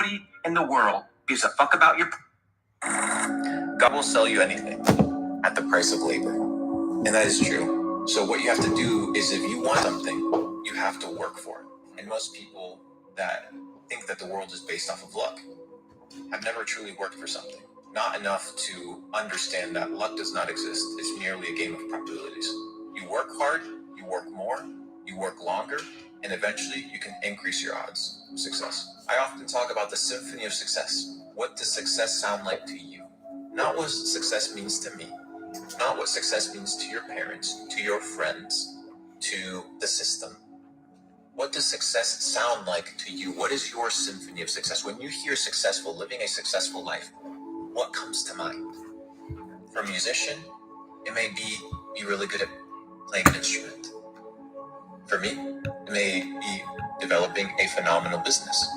Nobody in the world gives a fuck about your. God will sell you anything at the price of labor. And that is true. So what you have to do is if you want something, you have to work for it. And most people that think that the world is based off of luck have never truly worked for something. Not enough to understand that luck does not exist. It's merely a game of probabilities. You work hard, you work more, you work longer, and eventually you can increase your odds of success. I often talk about the symphony of success. What does success sound like to you? Not what success means to me. Not what success means to your parents, to your friends, to the system. What does success sound like to you? What is your symphony of success? When you hear successful, living a successful life, what comes to mind? For a musician, it may be really good at playing an instrument. For me, it may be developing a phenomenal business.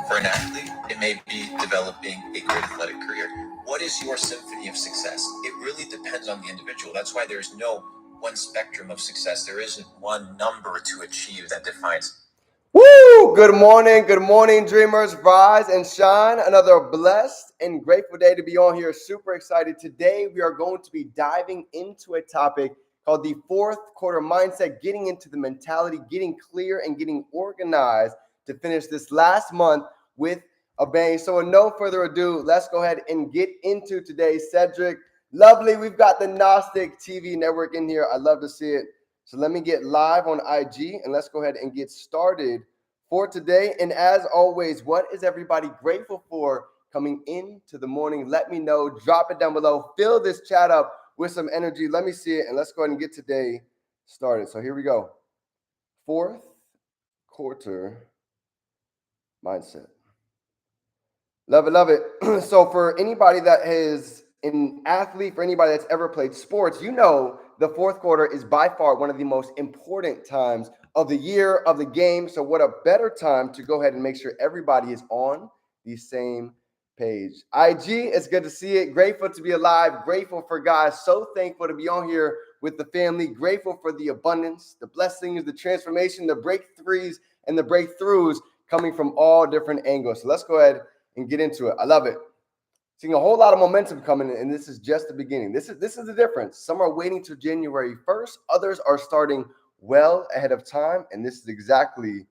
For an athlete, it may be developing a great athletic career. What is your symphony of success? It really depends on the individual. That's why there's no one spectrum of success. There isn't one number to achieve that defines. Woo! Good morning, dreamers. Rise and shine. Another blessed and grateful day to be on here. Super excited. Today, we are going to be diving into a topic called the fourth quarter mindset, getting into the mentality, getting clear, and getting organized to finish this last month with a bang. So, with no further ado, let's go ahead and get into today's Cedric. Lovely. We've got the Gnostic TV network in here. I love to see it. So let me get live on IG and let's go ahead and get started for today. And as always, what is everybody grateful for coming into the morning? Let me know. Drop it down below. Fill this chat up with some energy. Let me see it. And let's go ahead and get today started. So here we go. Fourth quarter mindset. Love it, love it. So for anybody that is an athlete, for anybody that's ever played sports, you know the fourth quarter is by far one of the most important times of the year, of the game. So what a better time to go ahead and make sure everybody is on the same page. IG, it's good to see it. Grateful to be alive. Grateful for guys. So thankful to be on here with the family. Grateful for the abundance, the blessings, the transformation, the breakthroughs, and the breakthroughs coming from all different angles. So let's go ahead and get into it. I love it. Seeing a whole lot of momentum coming in, and this is just the beginning. This is the difference. Some are waiting till January 1st. Others are starting well ahead of time, and this is exactly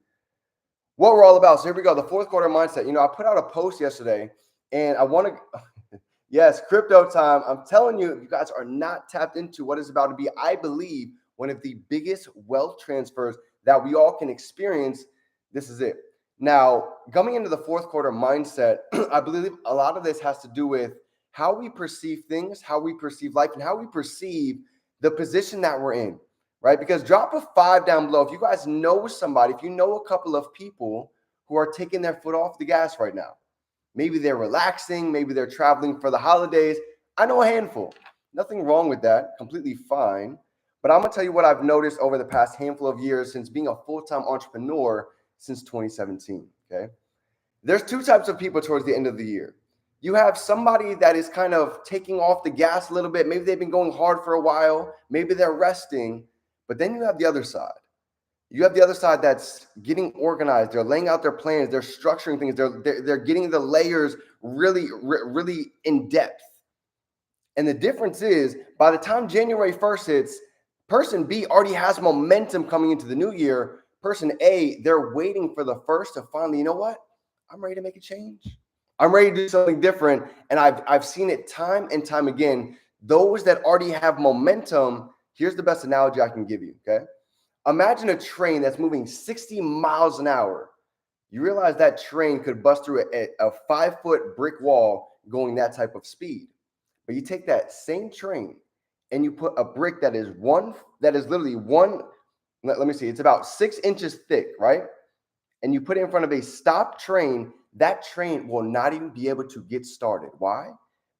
what we're all about. So here we go. The fourth quarter mindset. You know, I put out a post yesterday, and I want to, yes, crypto time. I'm telling you, if you guys are not tapped into what is about to be, I believe, one of the biggest wealth transfers that we all can experience. This is it. Now, coming into the fourth quarter mindset, I believe a lot of this has to do with how we perceive things, how we perceive life, and how we perceive the position that we're in, right? Because drop a 5 down below. If you guys know somebody, if you know a couple of people who are taking their foot off the gas right now, maybe they're relaxing, maybe they're traveling for the holidays. I know a handful. Nothing wrong with that. Completely fine. But I'm going to tell you what I've noticed over the past handful of years since being a full-time entrepreneur since 2017, okay? There's two types of people towards the end of the year. You have somebody that is kind of taking off the gas a little bit. Maybe they've been going hard for a while. Maybe they're resting. But then you have the other side. You have the other side that's getting organized. They're laying out their plans. They're structuring things. They're getting the layers really in depth. And the difference is by the time January 1st hits, person B already has momentum coming into the new year. Person A, they're waiting for the first to finally, you know what? I'm ready to make a change. I'm ready to do something different. And I've seen it time and time again. Those that already have momentum, here's the best analogy I can give you, okay? Imagine a train that's moving 60 miles an hour. You realize that train could bust through a 5-foot brick wall going that type of speed. But you take that same train and you put a brick that is literally one, let me see, it's about 6 inches thick, right? And you put it in front of a stopped train, that train will not even be able to get started. Why?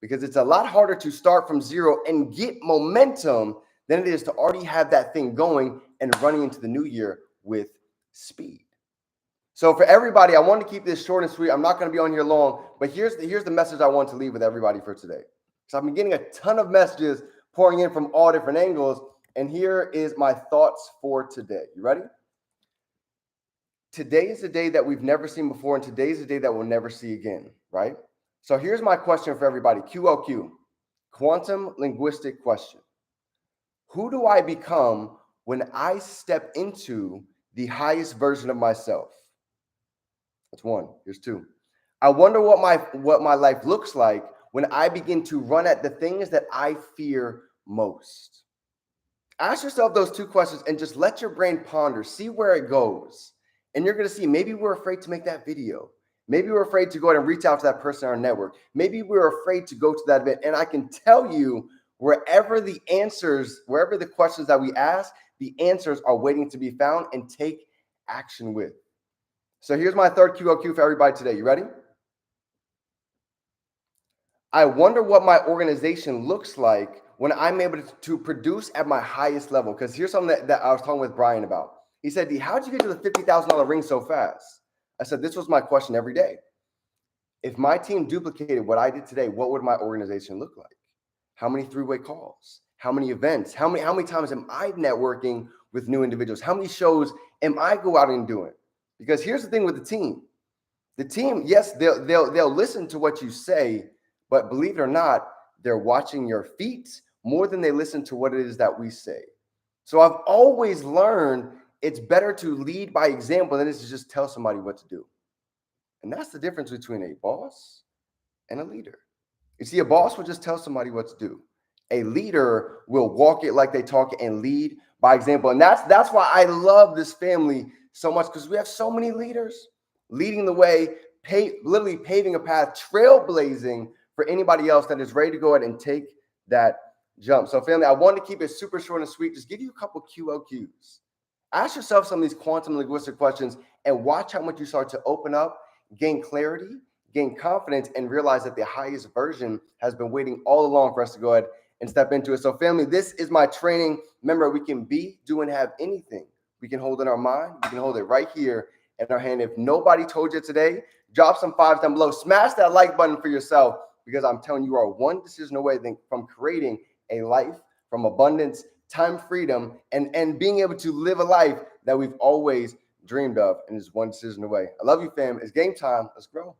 Because it's a lot harder to start from zero and get momentum than it is to already have that thing going and running into the new year with speed. So for everybody, I want to keep this short and sweet. I'm not going to be on here long, but here's the message I want to leave with everybody for today. So I've been getting a ton of messages pouring in from all different angles, and here is my thoughts for today. You ready? Today is a day that we've never seen before, and today is a day that we'll never see again, right? So here's my question for everybody, QLQ, quantum linguistic question. Who do I become when I step into the highest version of myself? That's one. Here's two. I wonder what my life looks like when I begin to run at the things that I fear most. Ask yourself those two questions and just let your brain ponder, see where it goes. And you're going to see maybe we're afraid to make that video. Maybe we're afraid to go ahead and reach out to that person in our network. Maybe we're afraid to go to that event. And I can tell you, wherever the questions that we ask, the answers are waiting to be found and take action with. So here's my third QOQ for everybody today. You ready? I wonder what my organization looks like when I'm able to produce at my highest level. Because here's something that I was talking with Brian about. He said, D, how'd you get to the $50,000 ring so fast? I said, this was my question every day. If my team duplicated what I did today, what would my organization look like? How many three-way calls? How many events? How many times am I networking with new individuals? How many shows am I go out and doing? Because here's the thing with the team. The team, yes, they'll listen to what you say, but believe it or not, they're watching your feet more than they listen to what it is that we say. So I've always learned it's better to lead by example than it is to just tell somebody what to do. And that's the difference between a boss and a leader. You see, a boss will just tell somebody what to do. A leader will walk it like they talk it and lead by example. And that's why I love this family so much, because we have so many leaders leading the way, literally paving a path, trailblazing for anybody else that is ready to go ahead and take that jump. So family, I wanted to keep it super short and sweet. Just give you a couple QOQs. Ask yourself some of these quantum linguistic questions and watch how much you start to open up, gain clarity, gain confidence, and realize that the highest version has been waiting all along for us to go ahead and step into it. So family, this is my training. Remember, we can be, do, and have anything we can hold in our mind. We can hold it right here in our hand. If nobody told you today, drop some fives down below. Smash that like button for yourself, because I'm telling you, you are one decision away from creating a life from abundance, time, freedom, and being able to live a life that we've always dreamed of, and is one decision away. I love you, fam. It's game time. Let's grow.